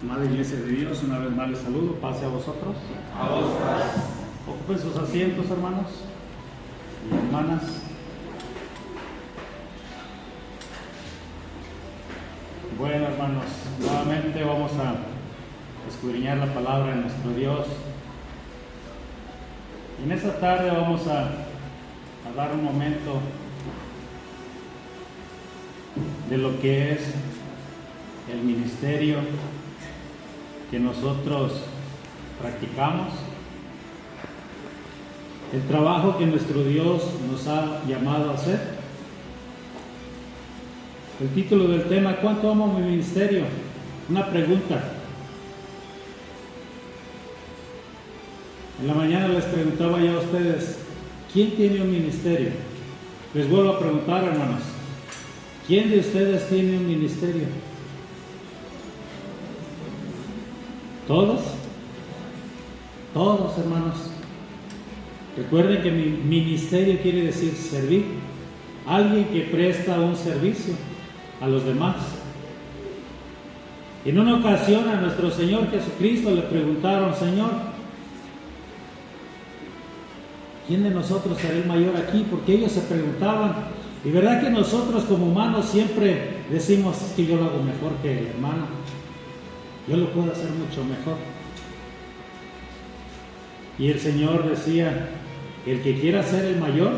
Amada Iglesia de Dios, una vez más les saludo, pase a vosotros. A vos, paz. Ocupen sus asientos, hermanos y hermanas. Bueno, hermanos, nuevamente vamos a escudriñar la palabra de nuestro Dios. Y en esta tarde vamos a dar un momento de lo que es el ministerio que nosotros practicamos, el trabajo que nuestro Dios nos ha llamado a hacer. El título del tema: ¿cuánto amo mi ministerio? Una pregunta. En la mañana les preguntaba yo a ustedes, ¿quién tiene un ministerio? Les vuelvo a preguntar, hermanos, ¿quién de ustedes tiene un ministerio? ¿Todos? Todos, hermanos. Recuerden que mi ministerio quiere decir servir. Alguien que presta un servicio a los demás. En una ocasión a nuestro Señor Jesucristo le preguntaron: Señor, ¿quién de nosotros será el mayor aquí? Porque ellos se preguntaban. Y verdad que nosotros como humanos siempre decimos: es que yo lo hago mejor que el hermano, yo lo puedo hacer mucho mejor. Y el Señor decía: el que quiera ser el mayor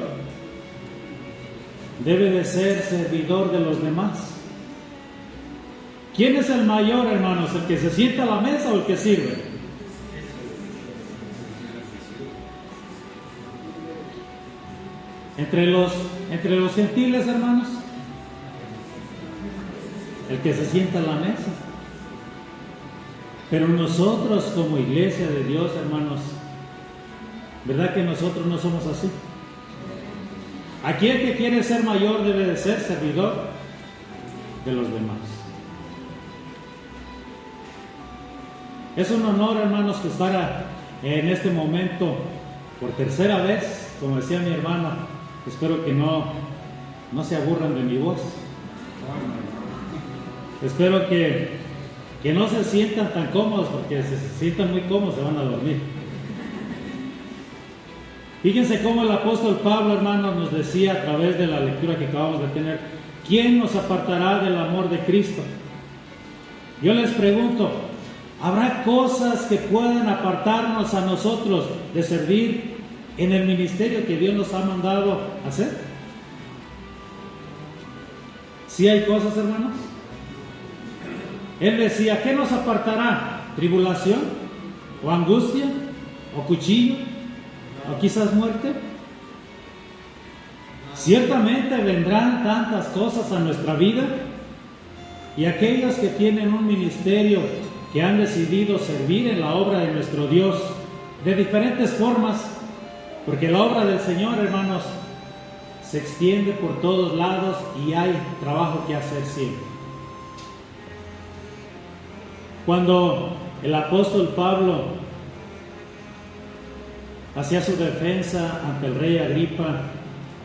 debe de ser servidor de los demás. ¿Quién es el mayor, hermanos? ¿El que se sienta a la mesa o el que sirve? Entre los gentiles, hermanos, el que se sienta a la mesa. Pero nosotros como iglesia de Dios, hermanos, ¿verdad que nosotros no somos así? Aquí el que quiere ser mayor debe de ser servidor de los demás. Es un honor, hermanos, que estar en este momento por tercera vez, como decía mi hermano. Espero que no se aburran de mi voz. Espero que no se sientan tan cómodos, porque si se sientan muy cómodos se van a dormir. Fíjense cómo el apóstol Pablo, hermanos, nos decía a través de la lectura que acabamos de tener: ¿quién nos apartará del amor de Cristo? Yo les pregunto, ¿habrá cosas que puedan apartarnos a nosotros de servir en el ministerio que Dios nos ha mandado hacer? ¿Sí hay cosas, hermanos? Él decía: ¿qué nos apartará? ¿Tribulación? ¿O angustia? ¿O cuchillo? ¿O quizás muerte? Ciertamente vendrán tantas cosas a nuestra vida, y aquellos que tienen un ministerio, que han decidido servir en la obra de nuestro Dios de diferentes formas, porque la obra del Señor, hermanos, se extiende por todos lados y hay trabajo que hacer siempre. Cuando el apóstol Pablo hacía su defensa ante el rey Agripa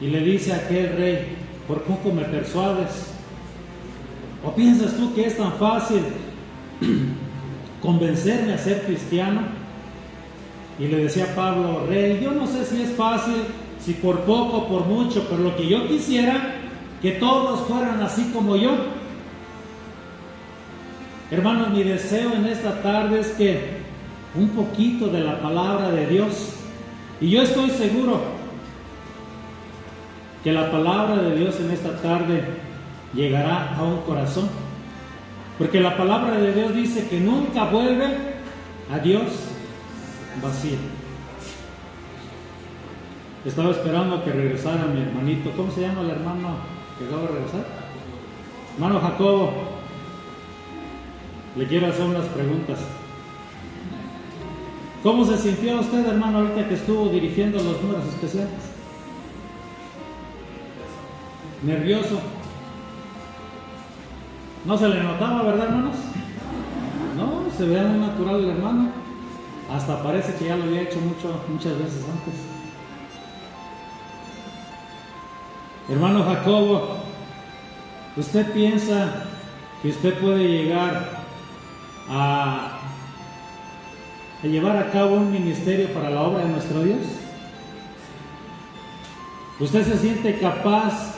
y le dice a aquel rey: ¿por poco me persuades? ¿O piensas tú que es tan fácil convencerme a ser cristiano? Y le decía Pablo: rey, yo no sé si es fácil, si por poco o por mucho, pero lo que yo quisiera, que todos fueran así como yo. Hermanos, mi deseo en esta tarde es que un poquito de la palabra de Dios, y yo estoy seguro que la palabra de Dios en esta tarde llegará a un corazón, porque la palabra de Dios dice que nunca vuelve a Dios vacío. Estaba esperando que regresara mi hermanito. ¿Cómo se llama el hermano que acaba de regresar? Hermano Jacobo. Le quiero hacer unas preguntas. ¿Cómo se sintió usted, hermano, ahorita que estuvo dirigiendo los números especiales? ¿Nervioso? No se le notaba, ¿verdad, hermanos? No, se veía muy natural el hermano. Hasta parece que ya lo había hecho muchas veces antes. Hermano Jacobo, ¿usted piensa que usted puede llegar a llevar a cabo un ministerio para la obra de nuestro Dios? ¿Usted se siente capaz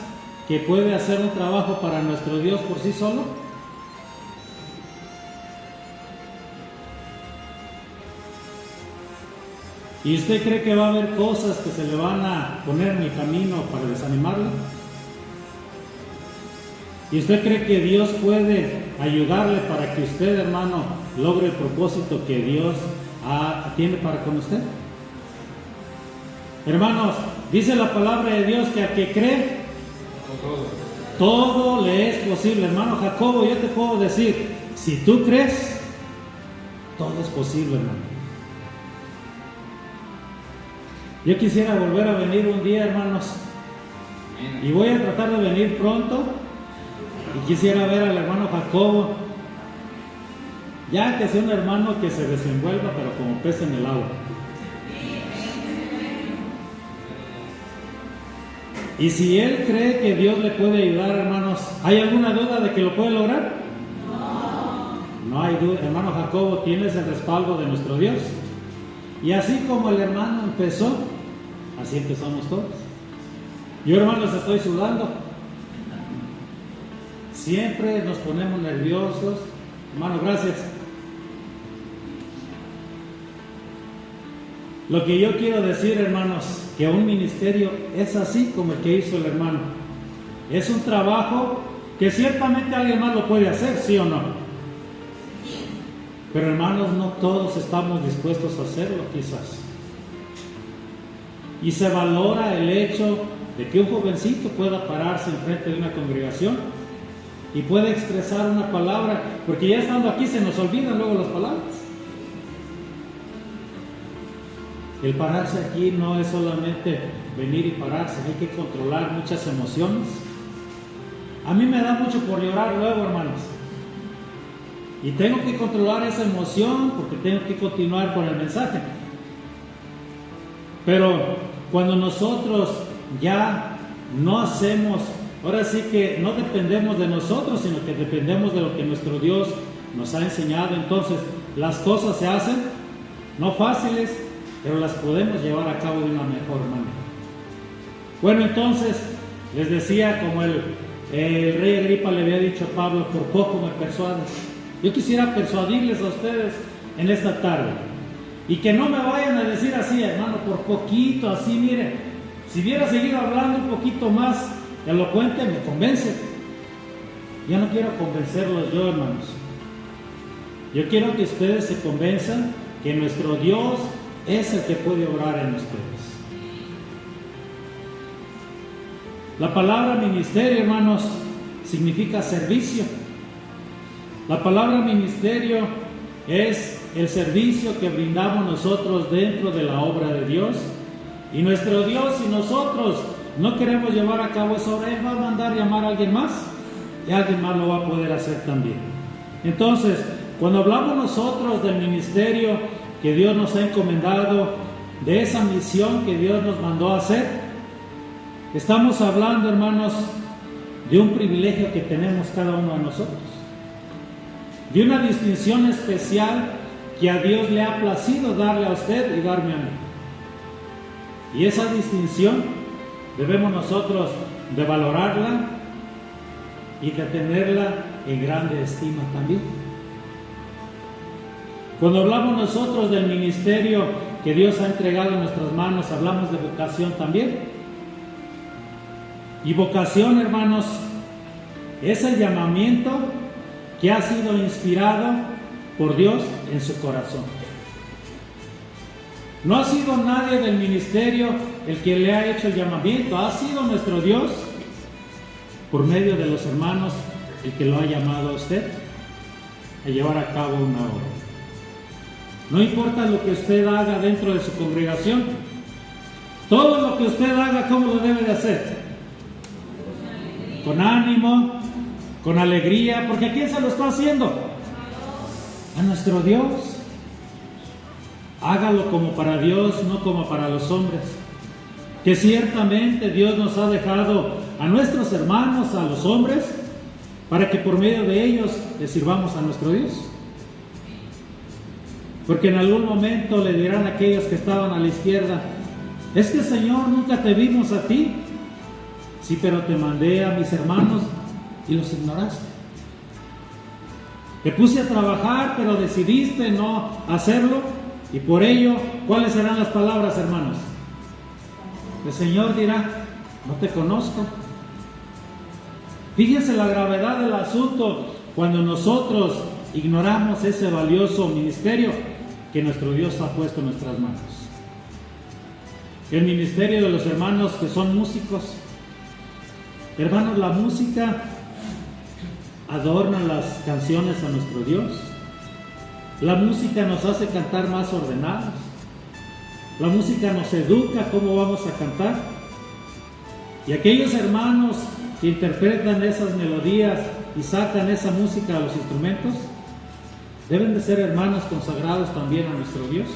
que puede hacer un trabajo para nuestro Dios por sí solo? ¿Y usted cree que va a haber cosas que se le van a poner en el camino para desanimarlo? ¿Y usted cree que Dios puede ayudarle para que usted, hermano, logre el propósito que Dios tiene para con usted? Hermanos, dice la palabra de Dios que al que cree, todo le es posible. Hermano Jacobo, yo te puedo decir, si tú crees, todo es posible, hermano. Yo quisiera volver a venir un día, hermanos, y voy a tratar de venir pronto, y quisiera ver al hermano Jacobo, ya que sea un hermano que se desenvuelva, pero como pez en el agua. Y si él cree que Dios le puede ayudar, hermanos, ¿hay alguna duda de que lo puede lograr? No hay duda, hermano Jacobo, tienes el respaldo de nuestro Dios. Y así como el hermano empezó, así empezamos todos. Yo, hermanos, estoy sudando. Siempre nos ponemos nerviosos. Hermano, gracias. Lo que yo quiero decir, hermanos, que un ministerio es así como el que hizo el hermano. Es un trabajo que ciertamente alguien más lo puede hacer, ¿sí o no? Pero, hermanos, no todos estamos dispuestos a hacerlo, quizás. Y se valora el hecho de que un jovencito pueda pararse enfrente de una congregación y pueda expresar una palabra, porque ya estando aquí se nos olvidan luego las palabras. El pararse aquí no es solamente venir y pararse, hay que controlar muchas emociones. A mí me da mucho por llorar luego, hermanos. Y tengo que controlar esa emoción porque tengo que continuar con el mensaje. Pero cuando nosotros ya no hacemos, ahora sí que no dependemos de nosotros, sino que dependemos de lo que nuestro Dios nos ha enseñado, entonces las cosas se hacen, no fáciles, pero las podemos llevar a cabo de una mejor manera. Bueno, entonces, les decía, como el rey Agripa le había dicho a Pablo, por poco me persuades. Yo quisiera persuadirles a ustedes en esta tarde, y que no me vayan a decir así, hermano, por poquito, así, mire, si hubiera seguido hablando un poquito más elocuente, me convence. Yo no quiero convencerlos yo, hermanos. Yo quiero que ustedes se convenzan que nuestro Dios es el que puede obrar en ustedes. La palabra ministerio, hermanos, significa servicio. La palabra ministerio es el servicio que brindamos nosotros dentro de la obra de Dios. Y nuestro Dios, si nosotros no queremos llevar a cabo esa obra, Él va a mandar llamar a alguien más, y alguien más lo va a poder hacer también. Entonces, cuando hablamos nosotros del ministerio que Dios nos ha encomendado, de esa misión que Dios nos mandó a hacer, estamos hablando, hermanos, de un privilegio que tenemos cada uno de nosotros, de una distinción especial que a Dios le ha placido darle a usted y darme a mí. Y esa distinción debemos nosotros de valorarla y de tenerla en grande estima también. Cuando hablamos nosotros del ministerio que Dios ha entregado en nuestras manos, hablamos de vocación también. Y vocación, hermanos, es el llamamiento que ha sido inspirado por Dios en su corazón. No ha sido nadie del ministerio el que le ha hecho el llamamiento, ha sido nuestro Dios, por medio de los hermanos, el que lo ha llamado a usted a llevar a cabo una obra. No importa lo que usted haga dentro de su congregación, todo lo que usted haga, ¿cómo lo debe de hacer? Con ánimo, con alegría, porque ¿a quién se lo está haciendo? A nuestro Dios. Hágalo como para Dios, no como para los hombres. Que ciertamente Dios nos ha dejado a nuestros hermanos, a los hombres, para que por medio de ellos le sirvamos a nuestro Dios. Porque en algún momento le dirán a aquellos que estaban a la izquierda: es que, Señor, nunca te vimos a ti. Sí, pero te mandé a mis hermanos y los ignoraste. Te puse a trabajar, pero decidiste no hacerlo. Y por ello, ¿cuáles serán las palabras, hermanos? El Señor dirá: no te conozco. Fíjense la gravedad del asunto cuando nosotros ignoramos ese valioso ministerio que nuestro Dios ha puesto en nuestras manos. El ministerio de los hermanos que son músicos. Hermanos, la música adorna las canciones a nuestro Dios. La música nos hace cantar más ordenados. La música nos educa cómo vamos a cantar. Y aquellos hermanos que interpretan esas melodías y sacan esa música a los instrumentos, deben de ser hermanos consagrados también a nuestro Dios,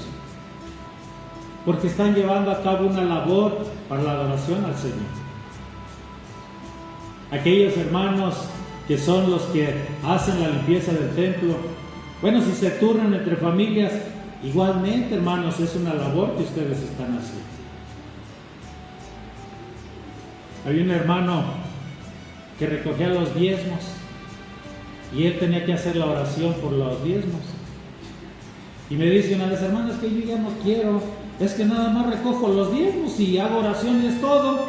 porque están llevando a cabo una labor para la adoración al Señor. Aquellos hermanos que son los que hacen la limpieza del templo, bueno, si se turnan entre familias, igualmente, hermanos, es una labor que ustedes están haciendo. Había un hermano que recogía los diezmos y él tenía que hacer la oración por los diezmos. Y me dice una vez: hermano, es que yo ya no quiero, es que nada más recojo los diezmos y hago oración y es todo.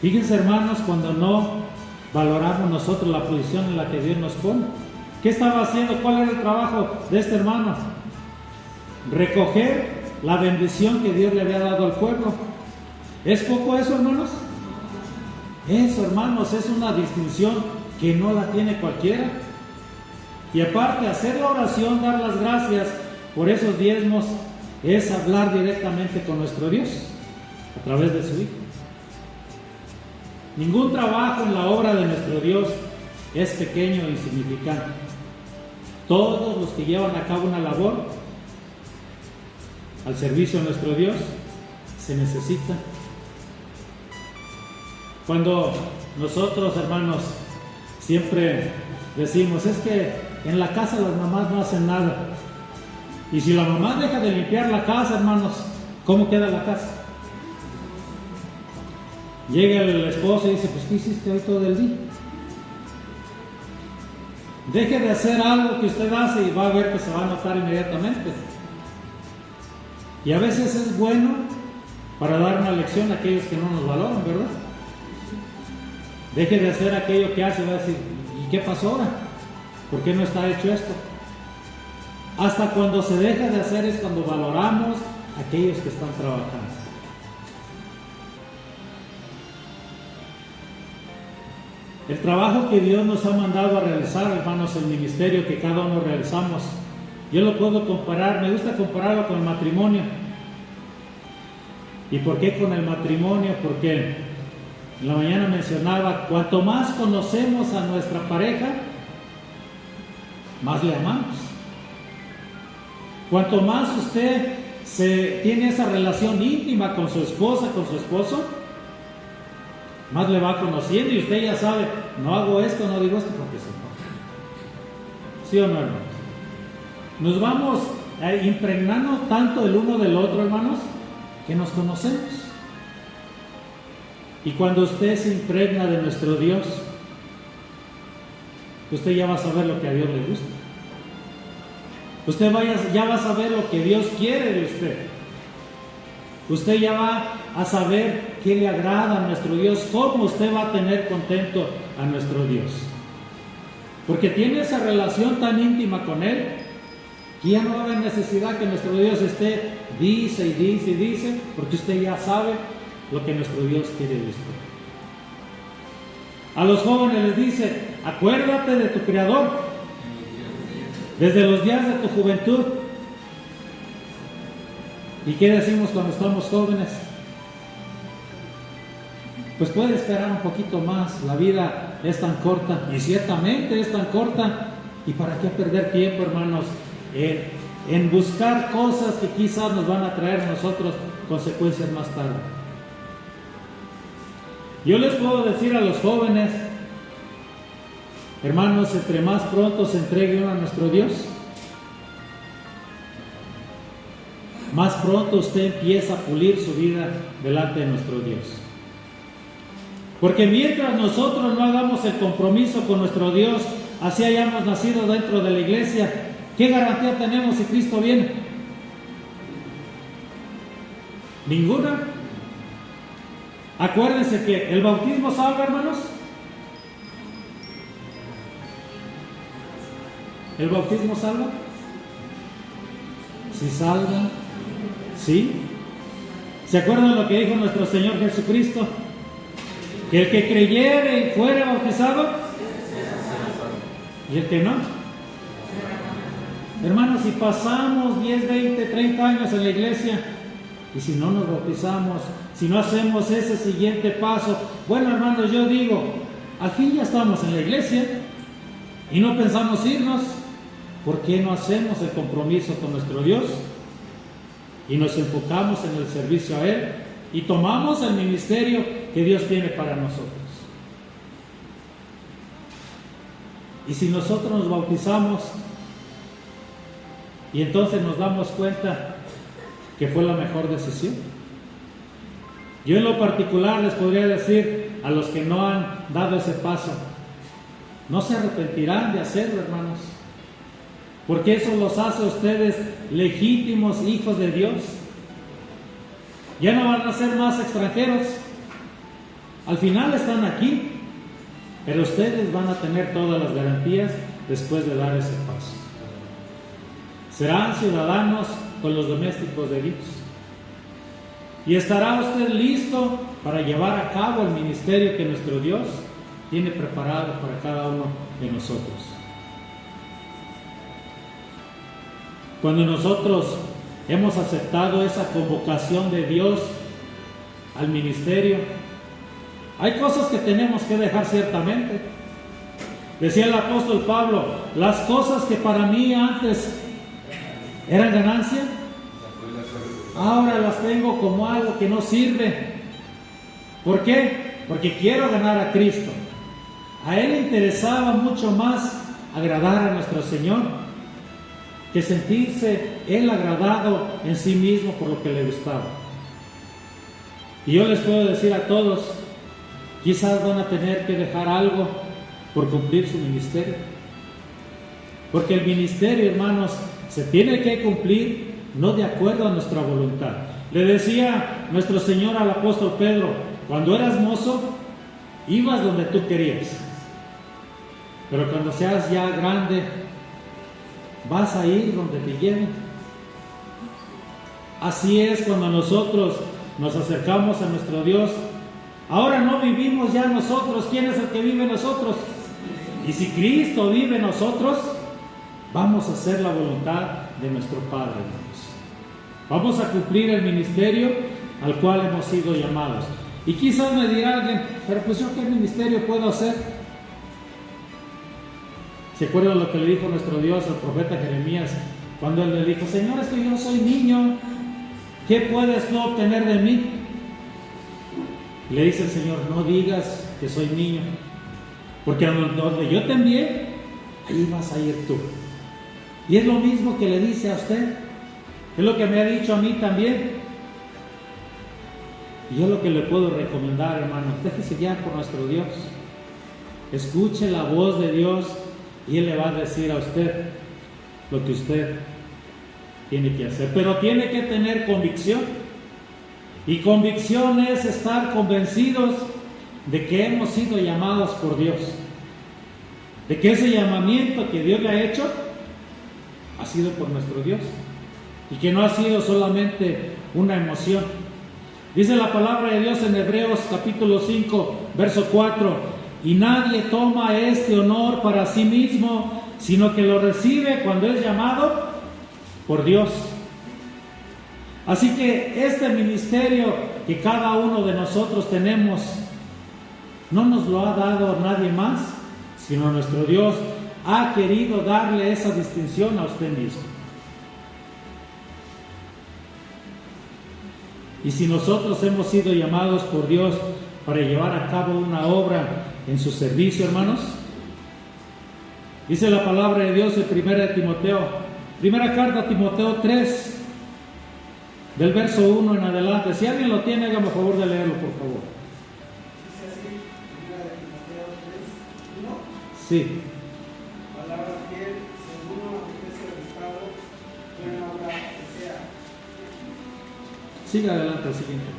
Fíjense, hermanos, cuando no valoramos nosotros la posición en la que Dios nos pone. ¿Qué estaba haciendo? ¿Cuál era el trabajo de este hermano? Recoger la bendición que Dios le había dado al pueblo. ¿Es poco eso, hermanos? Eso, hermanos, es una distinción que no la tiene cualquiera. Y aparte, hacer la oración, dar las gracias por esos diezmos, es hablar directamente con nuestro Dios a través de su Hijo. Ningún trabajo en la obra de nuestro Dios es pequeño e insignificante. Todos los que llevan a cabo una labor al servicio de nuestro Dios se necesitan. Cuando nosotros, hermanos, siempre decimos: es que en la casa las mamás no hacen nada. Y si la mamá deja de limpiar la casa, hermanos, ¿cómo queda la casa? Llega el esposo y dice: pues ¿qué hiciste hoy todo el día? Deje de hacer algo que usted hace y va a ver que se va a notar inmediatamente. Y a veces es bueno para dar una lección a aquellos que no nos valoran, ¿verdad? Deje de hacer aquello que hace y va a decir: ¿y qué pasó ahora? ¿Por qué no está hecho esto? Hasta cuando se deja de hacer es cuando valoramos a aquellos que están trabajando. El trabajo que Dios nos ha mandado a realizar, hermanos, el ministerio que cada uno realizamos, yo lo puedo comparar, me gusta compararlo con el matrimonio. ¿Y por qué con el matrimonio? Porque en la mañana mencionaba: cuanto más conocemos a nuestra pareja, más le amamos. Cuanto más usted tiene esa relación íntima con su esposa, con su esposo, más le va conociendo y usted ya sabe: no hago esto, no digo esto porque se enoja. ¿Sí o no, hermanos? Nos vamos impregnando tanto el uno del otro, hermanos, que nos conocemos. Y cuando usted se impregna de nuestro Dios, usted ya va a saber lo que a Dios le gusta. Usted ya va a saber lo que Dios quiere de usted. Usted ya va a saber qué le agrada a nuestro Dios, cómo usted va a tener contento a nuestro Dios. Porque tiene esa relación tan íntima con Él, que ya no va a haber necesidad que nuestro Dios esté, dice y dice y dice, porque usted ya sabe lo que nuestro Dios quiere de usted. A los jóvenes les dice: acuérdate de tu Creador desde los días de tu juventud. ¿Y qué decimos cuando estamos jóvenes? Pues puede esperar un poquito más, la vida es tan corta, y ciertamente es tan corta. ¿Y para qué perder tiempo, hermanos, en buscar cosas que quizás nos van a traer a nosotros consecuencias más tarde? Yo les puedo decir a los jóvenes Hermanos, entre más pronto se entregue uno a nuestro Dios, más pronto usted empieza a pulir su vida delante de nuestro Dios. Porque mientras nosotros no hagamos el compromiso con nuestro Dios, así hayamos nacido dentro de la iglesia, ¿qué garantía tenemos si Cristo viene? Ninguna. Acuérdense que el bautismo salva, hermanos. ¿El bautismo salva? Si salva, ¿sí? ¿Se acuerdan lo que dijo nuestro Señor Jesucristo? Que el que creyere y fuere bautizado, y el que no. Hermanos, si pasamos 10, 20, 30 años en la iglesia, y si no nos bautizamos, si no hacemos ese siguiente paso, bueno, hermanos, yo digo, al fin ya estamos en la iglesia, y no pensamos irnos. ¿Por qué no hacemos el compromiso con nuestro Dios? Y nos enfocamos en el servicio a Él, y tomamos el ministerio que Dios tiene para nosotros. Y si nosotros nos bautizamos y entonces nos damos cuenta que fue la mejor decisión. Yo en lo particular les podría decir a los que no han dado ese paso, no se arrepentirán de hacerlo, hermanos, porque eso los hace a ustedes legítimos hijos de Dios. Ya no van a ser más extranjeros. Al final están aquí, pero ustedes van a tener todas las garantías después de dar ese paso. Serán ciudadanos con los domésticos de Dios. Y estará usted listo para llevar a cabo el ministerio que nuestro Dios tiene preparado para cada uno de nosotros. Cuando nosotros hemos aceptado esa convocación de Dios al ministerio, hay cosas que tenemos que dejar ciertamente. Decía el apóstol Pablo, las cosas que para mí antes eran ganancia, ahora las tengo como algo que no sirve. ¿Por qué? Porque quiero ganar a Cristo. A Él le interesaba mucho más agradar a nuestro Señor que sentirse Él agradado en sí mismo por lo que le gustaba. Y yo les puedo decir a todos, quizás van a tener que dejar algo por cumplir su ministerio. Porque el ministerio, hermanos, se tiene que cumplir no de acuerdo a nuestra voluntad. Le decía nuestro Señor al apóstol Pedro, cuando eras mozo, ibas donde tú querías. Pero cuando seas ya grande, vas a ir donde te lleven. Así es cuando nosotros nos acercamos a nuestro Dios. Ahora no vivimos ya nosotros. ¿Quién es el que vive en nosotros? Y si Cristo vive en nosotros, vamos a hacer la voluntad de nuestro Padre, hermanos. Vamos a cumplir el ministerio al cual hemos sido llamados. Y quizás me dirá alguien, pero pues yo qué ministerio puedo hacer. ¿Se acuerdan lo que le dijo nuestro Dios al profeta Jeremías? Cuando él le dijo, Señor, es que yo soy niño, ¿qué puedes tú obtener de mí? Le dice el Señor, no digas que soy niño, porque a donde yo te envié, ahí vas a ir tú. Y es lo mismo que le dice a usted, es lo que me ha dicho a mí también. Y yo lo que le puedo recomendar, hermanos, déjese guiar por nuestro Dios. Escuche la voz de Dios y Él le va a decir a usted lo que usted tiene que hacer. Pero tiene que tener convicción. Y convicción es estar convencidos de que hemos sido llamados por Dios. De que ese llamamiento que Dios le ha hecho ha sido por nuestro Dios. Y que no ha sido solamente una emoción. Dice la palabra de Dios en Hebreos capítulo 5, verso 4. Y nadie toma este honor para sí mismo, sino que lo recibe cuando es llamado por Dios. Así que este ministerio que cada uno de nosotros tenemos, no nos lo ha dado nadie más, sino nuestro Dios ha querido darle esa distinción a usted mismo. Y si nosotros hemos sido llamados por Dios para llevar a cabo una obra en su servicio, hermanos, Dice la palabra de Dios en primera carta a Timoteo 3, del verso 1 en adelante. Si alguien lo tiene, hágame favor de leerlo, por favor. Dice así, primera de Timoteo 3, 1. Sí. Palabra fiel, según lo que es el Estado, buena obra que sea. Siga adelante, el siguiente.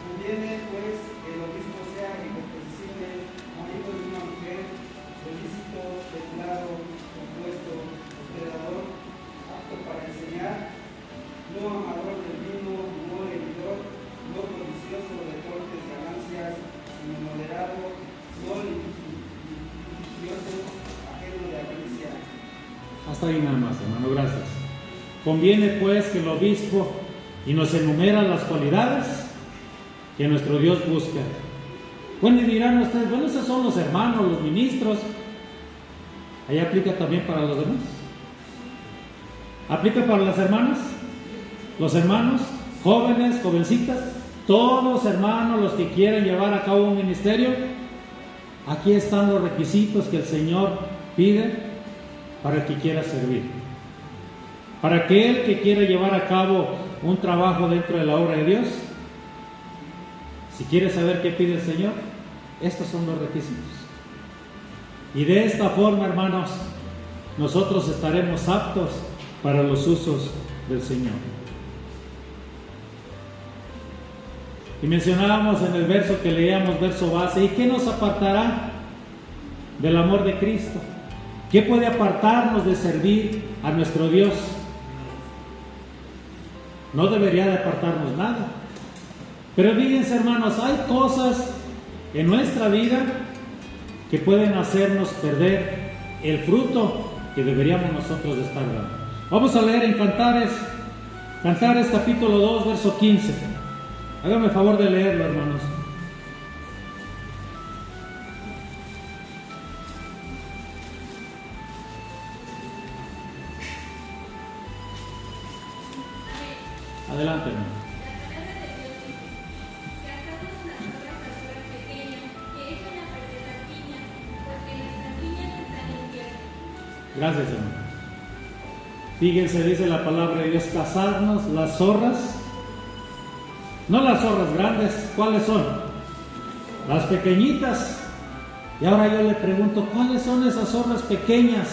Conviene, pues, que el obispo sea irreprensible, marido de una mujer, solícito, templado, compuesto, hospedador, apto para enseñar, no amador del vino, no heridor, no codicioso de torpes ganancias, sino moderado, no litigioso, ajeno de avaricia. Hasta ahí nada más, hermano, gracias. Conviene pues que el obispo, y nos enumera las cualidades que nuestro Dios busca. Bueno, y dirán ustedes, bueno, esos son los hermanos, los ministros. Ahí aplica también para los demás. ¿Aplica para las hermanas? Los hermanos, jóvenes, jovencitas, todos hermanos, los que quieren llevar a cabo un ministerio. Aquí están los requisitos que el Señor pide para el que quiera servir. Para aquel que quiera llevar a cabo un trabajo dentro de la obra de Dios. Si quiere saber qué pide el Señor, estos son los requisitos. Y de esta forma, hermanos, nosotros estaremos aptos para los usos del Señor. Y mencionábamos en el verso que leíamos, verso base, ¿y qué nos apartará del amor de Cristo? ¿Qué puede apartarnos de servir a nuestro Dios? No debería de apartarnos nada. Pero fíjense, hermanos, hay cosas en nuestra vida que pueden hacernos perder el fruto que deberíamos nosotros de estar dando. Vamos a leer en Cantares capítulo 2, verso 15. Hágame el favor de leerlo, hermanos. Adelante, hermano. Gracias, hermano. Fíjense, dice la palabra de Dios, cazarnos las zorras, no las zorras grandes, ¿cuáles son? Las pequeñitas. Y ahora yo le pregunto, ¿cuáles son esas zorras pequeñas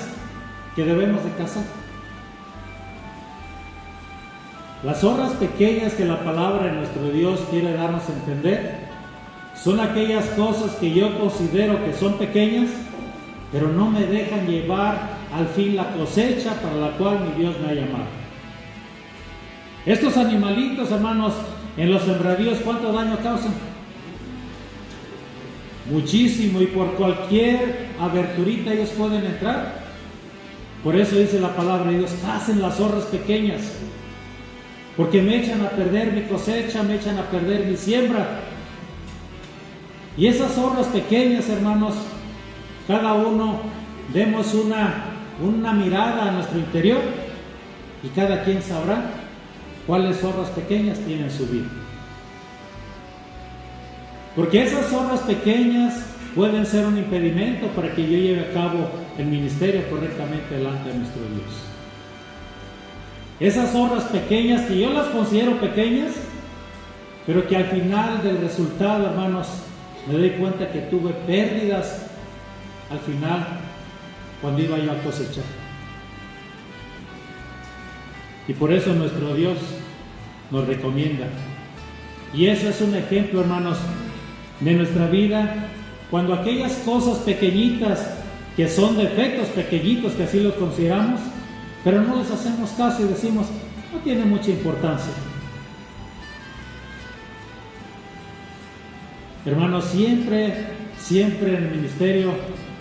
que debemos de cazar? Las zorras pequeñas que la palabra de nuestro Dios quiere darnos a entender son aquellas cosas que yo considero que son pequeñas, pero no me dejan llevar al fin la cosecha para la cual mi Dios me ha llamado. Estos animalitos, hermanos, en los sembradíos, ¿cuánto daño causan? Muchísimo, y por cualquier aberturita ellos pueden entrar. Por eso dice la palabra de Dios, cacen las zorras pequeñas, porque me echan a perder mi cosecha, me echan a perder mi siembra. Y esas zorras pequeñas, hermanos, cada uno demos una mirada a nuestro interior y cada quien sabrá cuáles zorras pequeñas tienen su vida. Porque esas zorras pequeñas pueden ser un impedimento para que yo lleve a cabo el ministerio correctamente delante de nuestro Dios. Esas zorras pequeñas que yo las considero pequeñas, pero que al final del resultado, hermanos, me doy cuenta que tuve pérdidas al final cuando iba yo a cosechar. Y por eso nuestro Dios nos recomienda. Y eso es un ejemplo, hermanos, de nuestra vida, cuando aquellas cosas pequeñitas que son defectos pequeñitos, que así los consideramos, pero no les hacemos caso y decimos, no tiene mucha importancia. Hermanos, siempre en el ministerio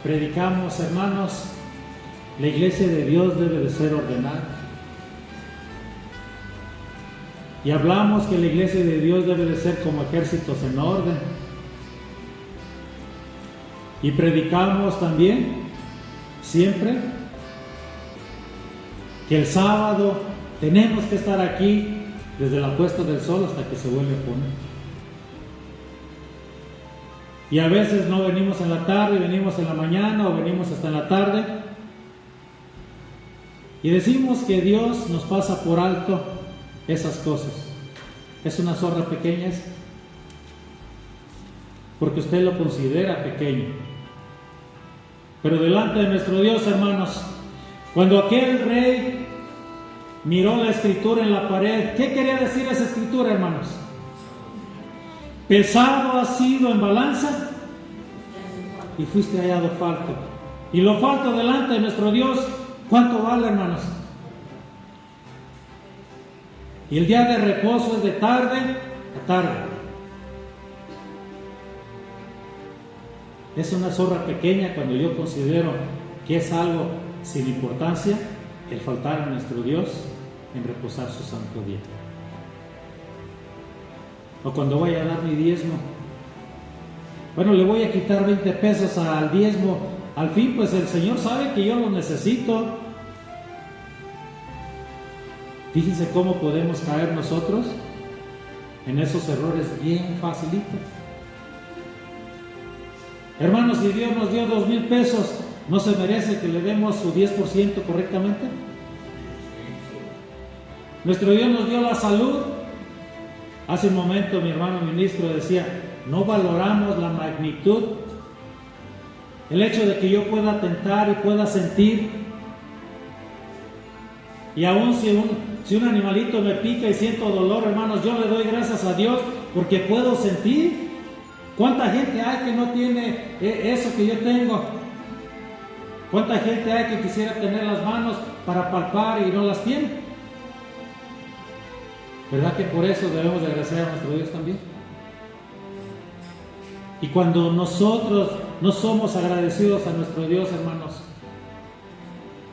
predicamos, hermanos, la iglesia de Dios debe de ser ordenada. Y hablamos que la iglesia de Dios debe de ser como ejércitos en orden. Y predicamos también, siempre, que el sábado tenemos que estar aquí desde la puesta del sol hasta que se vuelve a poner. Y a veces no venimos en la tarde, venimos en la mañana o venimos hasta en la tarde, Y decimos que Dios nos pasa por alto esas cosas. ¿Es una zorra pequeña esa? Porque usted lo considera pequeño. Pero delante de nuestro Dios, hermanos, cuando aquel rey miró la escritura en la pared, ¿qué quería decir esa escritura, hermanos? Pesado has sido en balanza y fuiste hallado falto. Y lo falto delante de nuestro Dios, ¿cuánto vale, hermanos? Y el día de reposo es de tarde a tarde. Es una zorra pequeña cuando yo considero que es algo sin importancia el faltar a nuestro Dios en reposar su santo día. O cuando voy a dar mi diezmo, bueno, le voy a quitar 20 pesos al diezmo. Al fin, pues el Señor sabe que yo lo necesito. Fíjense cómo podemos caer nosotros en esos errores bien facilitos. Hermanos, si Dios nos dio 2,000 pesos, ¿no se merece que le demos su 10% correctamente? Nuestro Dios nos dio la salud. Hace un momento mi hermano ministro decía, no valoramos la magnitud, el hecho de que yo pueda tentar y pueda sentir. Y aún si un animalito me pica y siento dolor, hermanos, yo le doy gracias a Dios porque puedo sentir. ¿Cuánta gente hay que no tiene eso que yo tengo? ¿Cuánta gente hay que quisiera tener las manos para palpar y no las tiene? ¿Verdad que por eso debemos de agradecer a nuestro Dios también? Y cuando nosotros no somos agradecidos a nuestro Dios, hermanos,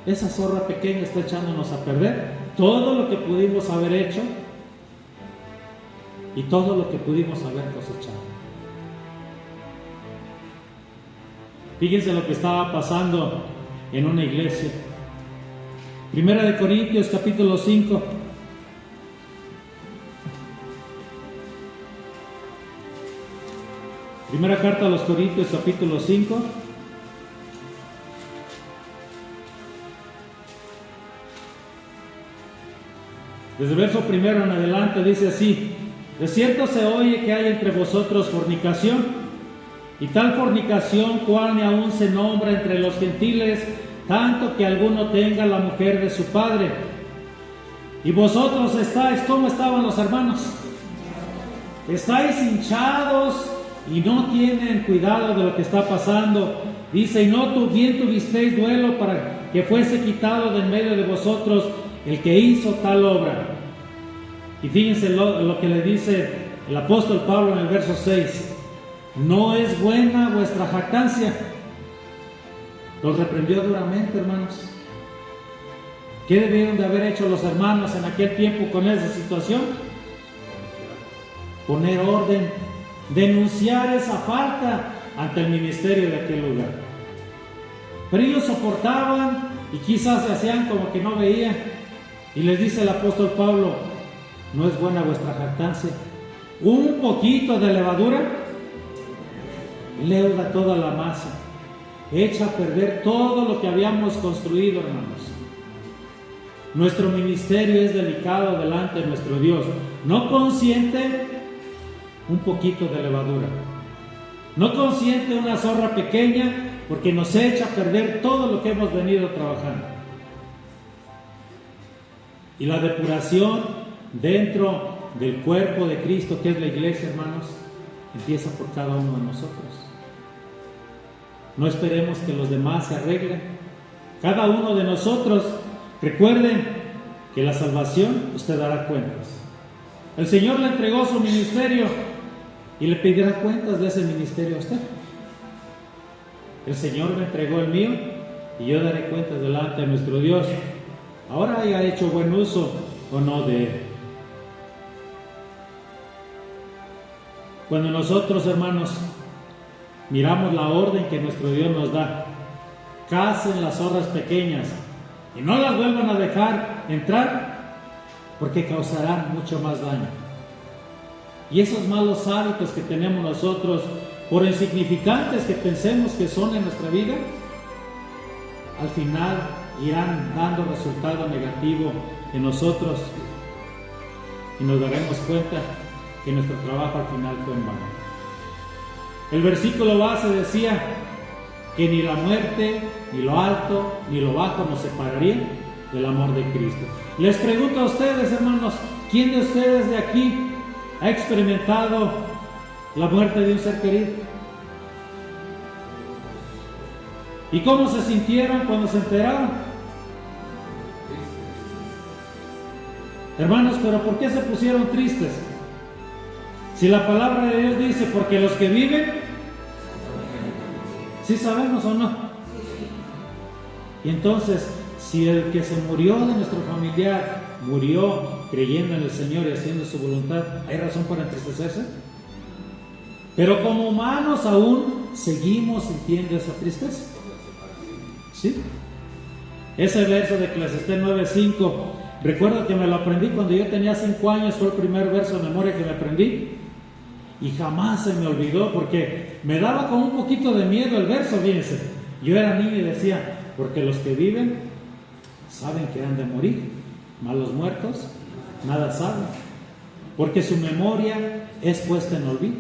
esa zorra pequeña está echándonos a perder todo lo que pudimos haber hecho y todo lo que pudimos haber cosechado. Fíjense lo que estaba pasando en una iglesia. Primera de Corintios, capítulo 5. Primera carta a los Corintios, capítulo 5. Desde el verso primero en adelante dice así: de cierto se oye que hay entre vosotros fornicación, y tal fornicación cual ni aún se nombra entre los gentiles, tanto que alguno tenga la mujer de su padre. Y vosotros estáis, ¿cómo estaban los hermanos? Estáis hinchados y no tienen cuidado de lo que está pasando. Dice, y no bien tuvisteis duelo para que fuese quitado de en medio de vosotros el que hizo tal obra. Y fíjense lo que le dice el apóstol Pablo en el verso 6. No es buena vuestra jactancia. Los reprendió duramente, hermanos. ¿Qué debieron de haber hecho los hermanos en aquel tiempo con esa situación? Poner orden, denunciar esa falta ante el ministerio de aquel lugar. Pero ellos soportaban y quizás se hacían como que no veían. Y les dice el apóstol Pablo, no es buena vuestra jactancia. Un poquito de levadura leuda toda la masa, echa a perder todo lo que habíamos construido, hermanos. Nuestro ministerio es delicado delante de nuestro Dios. No consiente un poquito de levadura, no consiente una zorra pequeña, porque nos echa a perder todo lo que hemos venido trabajando. Y la depuración dentro del cuerpo de Cristo, que es la iglesia, hermanos, empieza por cada uno de nosotros. No esperemos que los demás se arreglen. Cada uno de nosotros, recuerden que la salvación usted dará cuentas. El Señor le entregó su ministerio y le pedirá cuentas de ese ministerio a usted. El Señor me entregó el mío y yo daré cuentas delante de nuestro Dios. Ahora haya hecho buen uso o no de él. Cuando nosotros, hermanos, miramos la orden que nuestro Dios nos da, cacen las zorras pequeñas y no las vuelvan a dejar entrar, porque causarán mucho más daño. Y esos malos hábitos que tenemos nosotros, por insignificantes que pensemos que son en nuestra vida, al final irán dando resultado negativo en nosotros y nos daremos cuenta que nuestro trabajo al final fue en vano. El versículo base decía que ni la muerte, ni lo alto, ni lo bajo nos separarían del amor de Cristo. Les pregunto a ustedes, hermanos, ¿quién de ustedes de aquí ha experimentado la muerte de un ser querido? ¿Y cómo se sintieron cuando se enteraron? Hermanos, ¿pero por qué se pusieron tristes? Si la palabra de Dios dice, porque los que viven, ¿sí sabemos o no? Y entonces, si el que se murió de nuestro familiar murió creyendo en el Señor y haciendo su voluntad, ¿hay razón para entristecerse? Pero como humanos aún seguimos sintiendo esa tristeza. ¿Sí? Ese verso de Eclesiastés 9:5, recuerdo que me lo aprendí cuando yo tenía 5 años, fue el primer verso de memoria que me aprendí. Y jamás se me olvidó porque me daba como un poquito de miedo el verso, fíjense. Yo era niño y decía, porque los que viven saben que han de morir, mas los muertos nada saben, porque su memoria es puesta en olvido.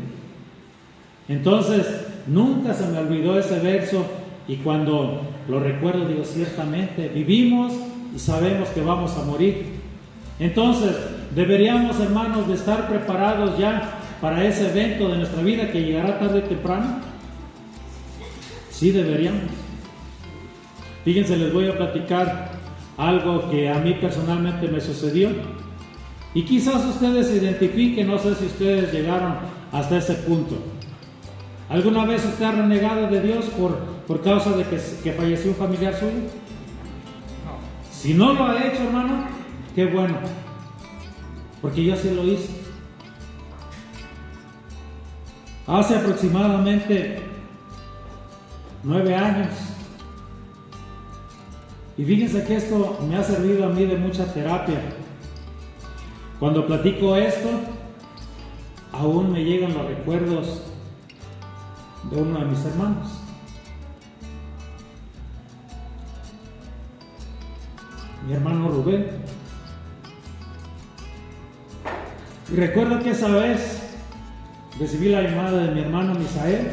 Entonces, nunca se me olvidó ese verso y cuando lo recuerdo digo, ciertamente, vivimos y sabemos que vamos a morir. Entonces, deberíamos, hermanos, de estar preparados ya para ese evento de nuestra vida que llegará tarde o temprano. Sí, deberíamos. Fíjense, les voy a platicar algo que a mí personalmente me sucedió y quizás ustedes se identifiquen, no sé si ustedes llegaron hasta ese punto. ¿Alguna vez usted ha renegado de Dios por causa de que falleció un familiar suyo? Si no lo ha hecho, hermano, qué bueno, porque yo sí lo hice. Hace aproximadamente 9 años. Y fíjense que esto me ha servido a mí de mucha terapia. Cuando platico esto, aún me llegan los recuerdos de uno de mis hermanos. Mi hermano Rubén. Y recuerdo que esa vez recibí la llamada de mi hermano Misael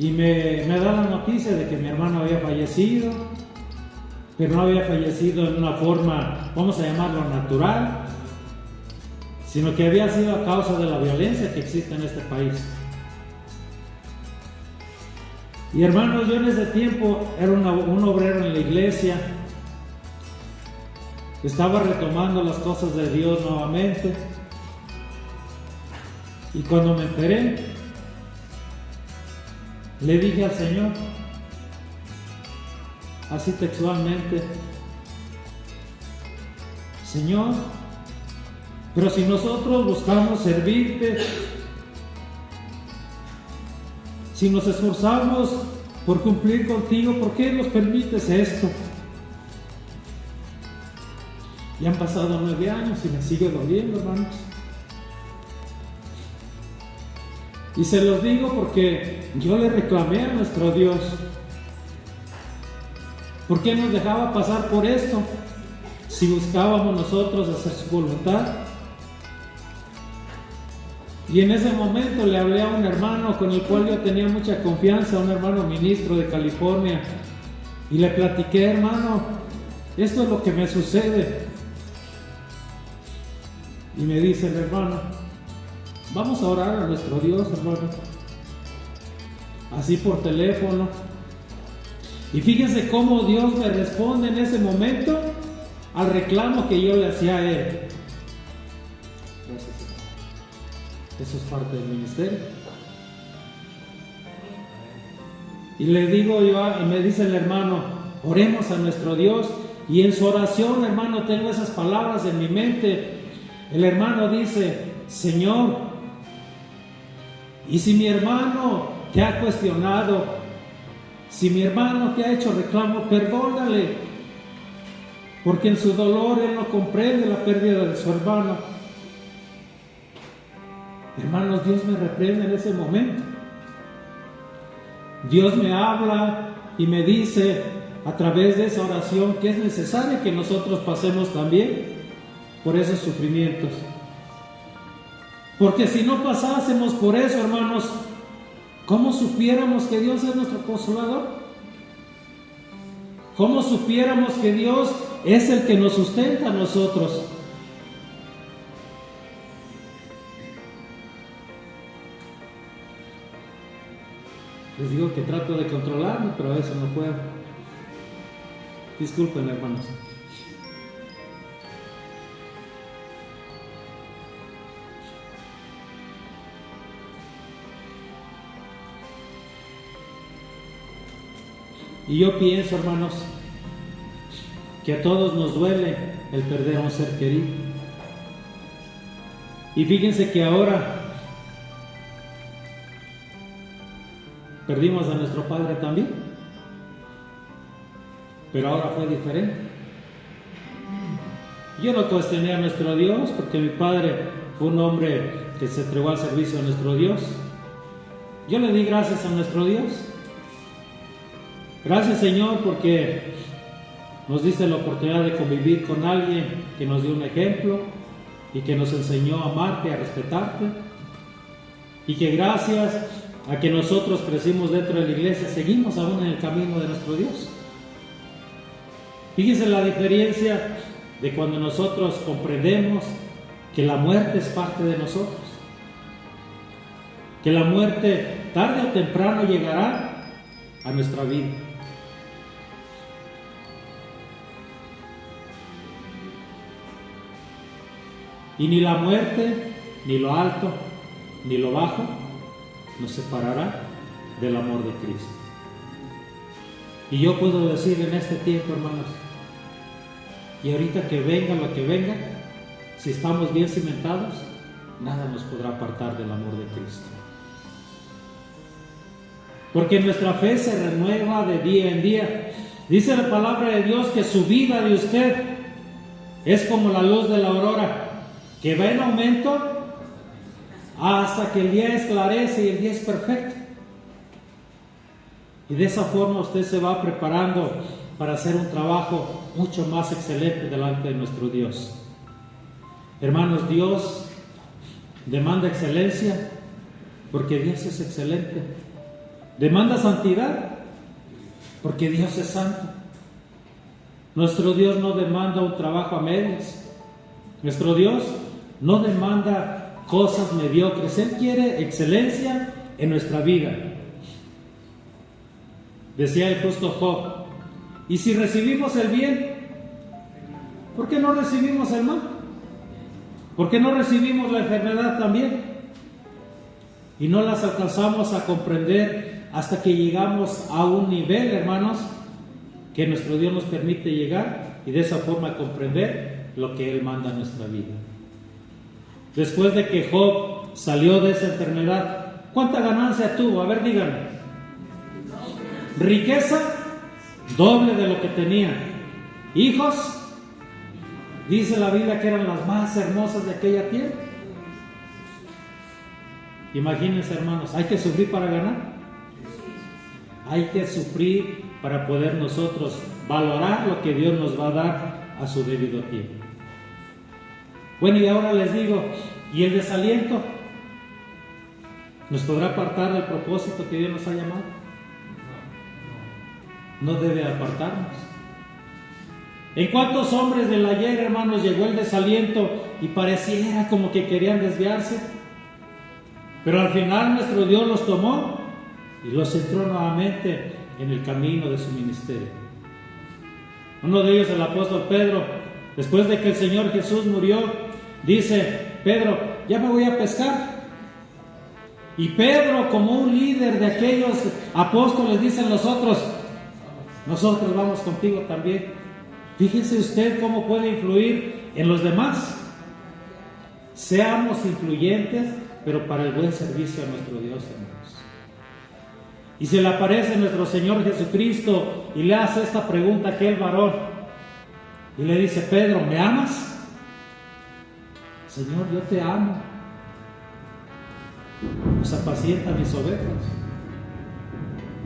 y me da la noticia de que mi hermano había fallecido, pero no había fallecido en una forma, vamos a llamarlo natural, sino que había sido a causa de la violencia que existe en este país. Y hermanos, yo en ese tiempo era un obrero en la iglesia, estaba retomando las cosas de Dios nuevamente, y cuando me enteré, le dije al Señor, así textualmente, Señor, pero si nosotros buscamos servirte, si nos esforzamos por cumplir contigo, ¿por qué nos permites esto? Ya han pasado 9 años y me sigue doliendo, hermanos. Y se los digo porque yo le reclamé a nuestro Dios. ¿Por qué nos dejaba pasar por esto? Si buscábamos nosotros hacer su voluntad. Y en ese momento le hablé a un hermano con el cual yo tenía mucha confianza, un hermano ministro de California. Y le platiqué, hermano, esto es lo que me sucede. Y me dice el hermano, vamos a orar a nuestro Dios, hermano. Así por teléfono. Y fíjense cómo Dios me responde en ese momento al reclamo que yo le hacía a él. Gracias. Eso es parte del ministerio. Y le digo yo, y me dice el hermano, oremos a nuestro Dios. Y en su oración, hermano, tengo esas palabras en mi mente. El hermano dice, Señor, y si mi hermano te ha cuestionado, si mi hermano te ha hecho reclamo, perdónale, porque en su dolor él no comprende la pérdida de su hermano. Hermanos, Dios me reprende en ese momento. Dios me habla y me dice, a través de esa oración que es necesaria que nosotros pasemos también por esos sufrimientos. Porque si no pasásemos por eso, hermanos, ¿cómo supiéramos que Dios es nuestro consolador? ¿Cómo supiéramos que Dios es el que nos sustenta a nosotros? Les digo que trato de controlarme, pero a veces no puedo. Disculpen, hermanos. Y yo pienso, hermanos, que a todos nos duele el perder a un ser querido. Y fíjense que ahora perdimos a nuestro padre también, pero ahora fue diferente. Yo no cuestioné a nuestro Dios, porque mi padre fue un hombre que se entregó al servicio de nuestro Dios. Yo le di gracias a nuestro Dios. Gracias, Señor, porque nos diste la oportunidad de convivir con alguien que nos dio un ejemplo y que nos enseñó a amarte, a respetarte, y que gracias a que nosotros crecimos dentro de la iglesia, seguimos aún en el camino de nuestro Dios. Fíjense la diferencia de cuando nosotros comprendemos que la muerte es parte de nosotros, que la muerte tarde o temprano llegará a nuestra vida. Y ni la muerte, ni lo alto, ni lo bajo nos separará del amor de Cristo. Y yo puedo decir en este tiempo, hermanos, y ahorita que venga lo que venga, si estamos bien cimentados, nada nos podrá apartar del amor de Cristo. Porque nuestra fe se renueva de día en día. Dice la palabra de Dios que su vida de usted es como la luz de la aurora, que va en aumento hasta que el día esclarece y el día es perfecto. Y de esa forma usted se va preparando para hacer un trabajo mucho más excelente delante de nuestro Dios. Hermanos, Dios demanda excelencia porque Dios es excelente. Demanda santidad porque Dios es santo. Nuestro Dios no demanda un trabajo a medias. Nuestro Dios no demanda cosas mediocres. Él quiere excelencia en nuestra vida. Decía el justo Job: ¿y si recibimos el bien, por qué no recibimos el mal? ¿Por qué no recibimos la enfermedad también? Y no las alcanzamos a comprender hasta que llegamos a un nivel, hermanos, que nuestro Dios nos permite llegar y de esa forma comprender lo que Él manda en nuestra vida. Después de que Job salió de esa enfermedad, ¿cuánta ganancia tuvo? A ver, díganme. Riqueza, doble de lo que tenía. Hijos, dice la Biblia que eran las más hermosas de aquella tierra. Imagínense, hermanos, ¿hay que sufrir para ganar? Hay que sufrir para poder nosotros valorar lo que Dios nos va a dar a su debido tiempo. Bueno, y ahora les digo, ¿y el desaliento nos podrá apartar del propósito que Dios nos ha llamado? No debe apartarnos. ¿En cuántos hombres del ayer, hermanos, llegó el desaliento y pareciera como que querían desviarse? Pero al final nuestro Dios los tomó y los centró nuevamente en el camino de su ministerio. Uno de ellos, el apóstol Pedro, después de que el Señor Jesús murió, dice: Pedro, ya me voy a pescar. Y Pedro, como un líder de aquellos apóstoles, dicen los otros: nosotros vamos contigo también. Fíjese usted cómo puede influir en los demás. Seamos influyentes, pero para el buen servicio a nuestro Dios, hermanos. Y se le aparece nuestro Señor Jesucristo y le hace esta pregunta a aquel varón. Y le dice: Pedro, ¿me amas? Señor, yo te amo. Pues apacienta mis ovejas.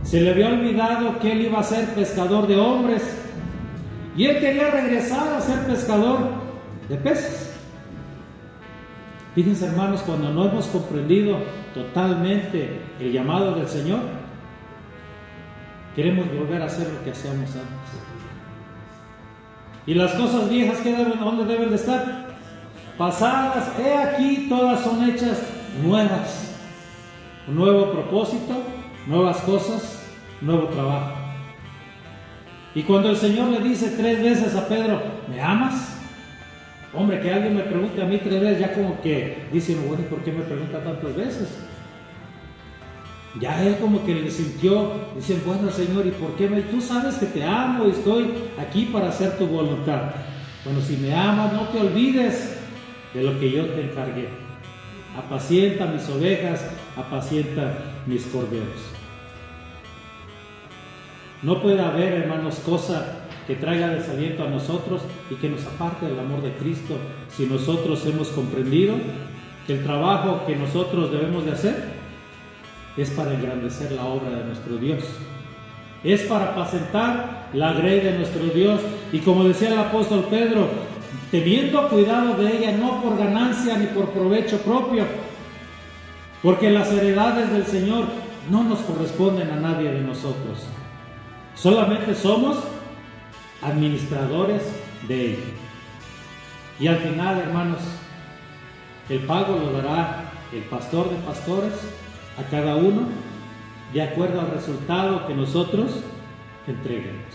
Se le había olvidado que él iba a ser pescador de hombres y él quería regresar a ser pescador de peces. Fíjense, hermanos, cuando no hemos comprendido totalmente el llamado del Señor, queremos volver a hacer lo que hacíamos antes. Y las cosas viejas, ¿dónde deben de estar? Pasadas, he aquí, todas son hechas nuevas. Un nuevo propósito, nuevas cosas, nuevo trabajo. Y cuando el Señor le dice 3 veces a Pedro, ¿me amas? Hombre, que alguien me pregunte a mí 3 veces, ya como que dicen, bueno, ¿por qué me pregunta tantas veces? Ya él como que le sintió, dice, bueno, Señor, ¿y por qué tú sabes que te amo y estoy aquí para hacer tu voluntad? Bueno, si me amas, no te olvides de lo que yo te encargué. Apacienta mis ovejas, apacienta mis corderos. No puede haber, hermanos, cosa que traiga desaliento a nosotros y que nos aparte del amor de Cristo si nosotros hemos comprendido que el trabajo que nosotros debemos de hacer es para engrandecer la obra de nuestro Dios, es para apacentar la grey de nuestro Dios, y como decía el apóstol Pedro, teniendo cuidado de ella, no por ganancia ni por provecho propio, porque las heredades del Señor no nos corresponden a nadie de nosotros, solamente somos administradores de ella. Y al final, hermanos, el pago lo dará el pastor de pastores a cada uno de acuerdo al resultado que nosotros entreguemos.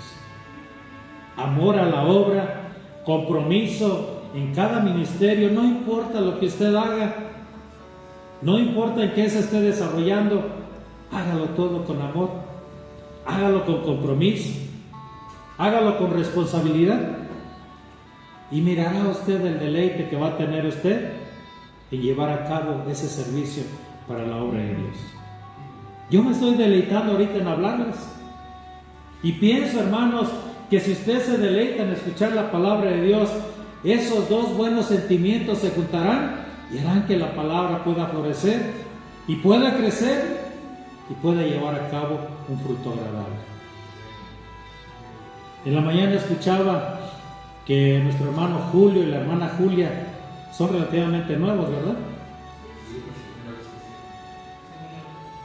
Amor a la obra, compromiso en cada ministerio, no importa lo que usted haga, no importa en qué se esté desarrollando, hágalo todo con amor, hágalo con compromiso, hágalo con responsabilidad, y mirará usted el deleite que va a tener usted en llevar a cabo ese servicio para la obra de Dios. Yo me estoy deleitando ahorita en hablarles, y pienso, hermanos, que si usted se deleita en escuchar la palabra de Dios, esos 2 buenos sentimientos se juntarán y harán que la palabra pueda florecer y pueda crecer y pueda llevar a cabo un fruto agradable. En la mañana escuchaba que nuestro hermano Julio y la hermana Julia son relativamente nuevos, ¿verdad?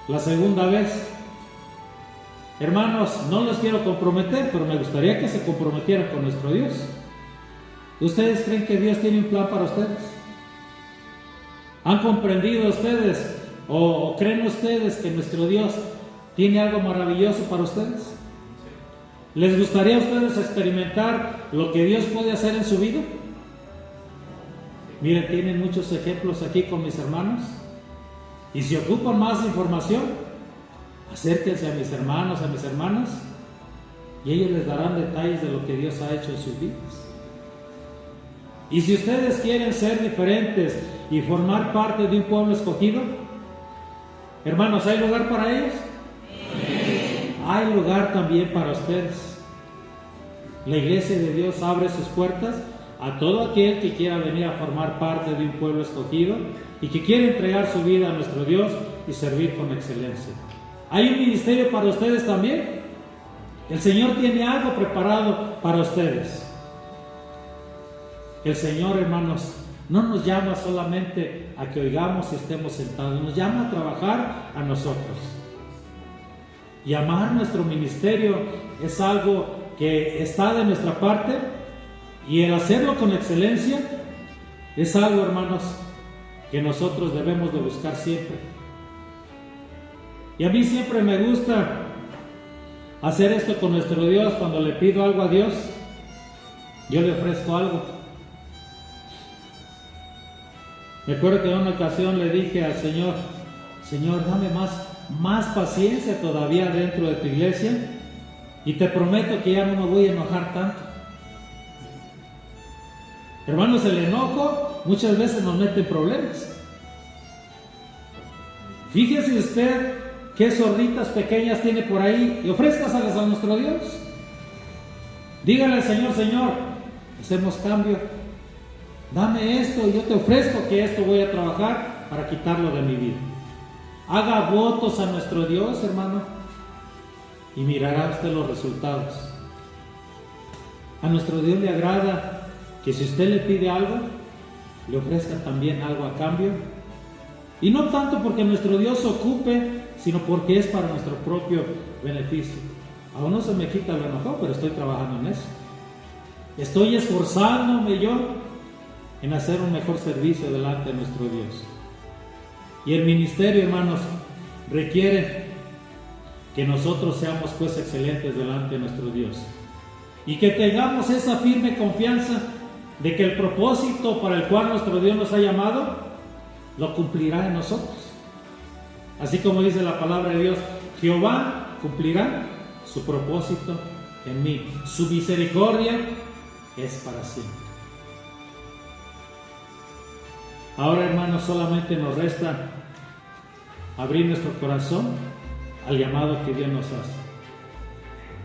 La segunda vez. Hermanos, no los quiero comprometer, pero me gustaría que se comprometieran con nuestro Dios. ¿Ustedes creen que Dios tiene un plan para ustedes? ¿Han comprendido ustedes o creen ustedes que nuestro Dios tiene algo maravilloso para ustedes? ¿Les gustaría a ustedes experimentar lo que Dios puede hacer en su vida? Miren, tienen muchos ejemplos aquí con mis hermanos. Y si ocupan más información, acérquense a mis hermanos, a mis hermanas, y ellos les darán detalles de lo que Dios ha hecho en sus vidas. Y si ustedes quieren ser diferentes y formar parte de un pueblo escogido, hermanos, ¿hay lugar para ellos? Sí. Hay lugar también para ustedes. La iglesia de Dios abre sus puertas a todo aquel que quiera venir a formar parte de un pueblo escogido y que quiere entregar su vida a nuestro Dios y servir con excelencia. ¿Hay un ministerio para ustedes también? El Señor tiene algo preparado para ustedes. El Señor, hermanos, no nos llama solamente a que oigamos y estemos sentados, nos llama a trabajar a nosotros. Y amar nuestro ministerio es algo que está de nuestra parte, y el hacerlo con excelencia es algo, hermanos, que nosotros debemos de buscar siempre. Y a mí siempre me gusta hacer esto con nuestro Dios. Cuando le pido algo a Dios, yo le ofrezco algo. Me acuerdo que en una ocasión le dije al Señor: Señor, dame más paciencia todavía dentro de tu iglesia, y te prometo que ya no me voy a enojar tanto. Hermanos, el enojo muchas veces nos mete en problemas. Fíjese usted qué zorritas pequeñas tiene por ahí y ofrézcaselas a nuestro Dios. Dígale al Señor: Señor, hacemos cambio, dame esto y yo te ofrezco que esto voy a trabajar para quitarlo de mi vida. Haga votos a nuestro Dios, hermano. y mirará usted los resultados. A nuestro Dios le agrada que si usted le pide algo, le ofrezca también algo a cambio. Y no tanto porque nuestro Dios ocupe, sino porque es para nuestro propio beneficio. Aún no se me quita lo enojado, pero estoy trabajando en eso. Estoy esforzándome yo en hacer un mejor servicio delante de nuestro Dios. Y el ministerio, hermanos, requiere que nosotros seamos pues excelentes delante de nuestro Dios. Y que tengamos esa firme confianza de que el propósito para el cual nuestro Dios nos ha llamado, lo cumplirá en nosotros. Así como dice la palabra de Dios, Jehová cumplirá su propósito en mí. Su misericordia es para siempre. Ahora, hermanos, solamente nos resta abrir nuestro corazón al llamado que Dios nos hace.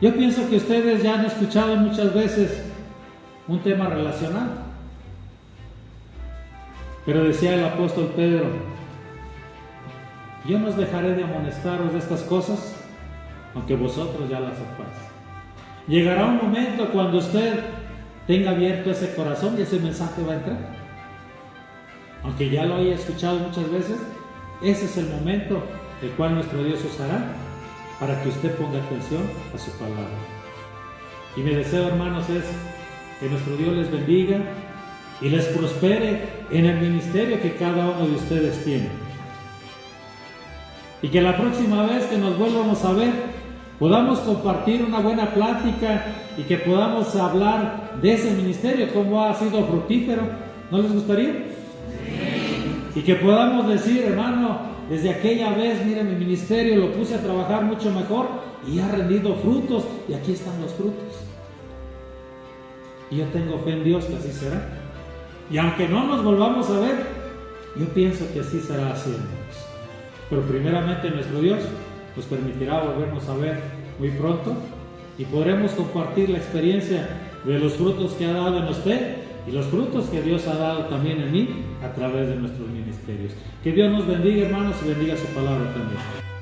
Yo pienso que ustedes ya han escuchado muchas veces un tema relacionado. Pero decía el apóstol Pedro, yo no os dejaré de amonestaros de estas cosas, aunque vosotros ya las sepáis. Llegará un momento cuando usted tenga abierto ese corazón y ese mensaje va a entrar. Aunque ya lo haya escuchado muchas veces, ese es el momento el cual nuestro Dios usará para que usted ponga atención a su palabra. Y mi deseo, hermanos, es que nuestro Dios les bendiga y les prospere en el ministerio que cada uno de ustedes tiene. Y que la próxima vez que nos vuelvamos a ver, podamos compartir una buena plática y que podamos hablar de ese ministerio, cómo ha sido fructífero. ¿No les gustaría? Sí. Y que podamos decir, hermano, desde aquella vez, mire, mi ministerio lo puse a trabajar mucho mejor y ha rendido frutos, y aquí están los frutos. Y yo tengo fe en Dios que así será. Y aunque no nos volvamos a ver, yo pienso que así será haciendo. Pero primeramente nuestro Dios nos permitirá volvernos a ver muy pronto y podremos compartir la experiencia de los frutos que ha dado en usted y los frutos que Dios ha dado también en mí a través de nuestros ministerios. Que Dios nos bendiga, hermanos, y bendiga su palabra también.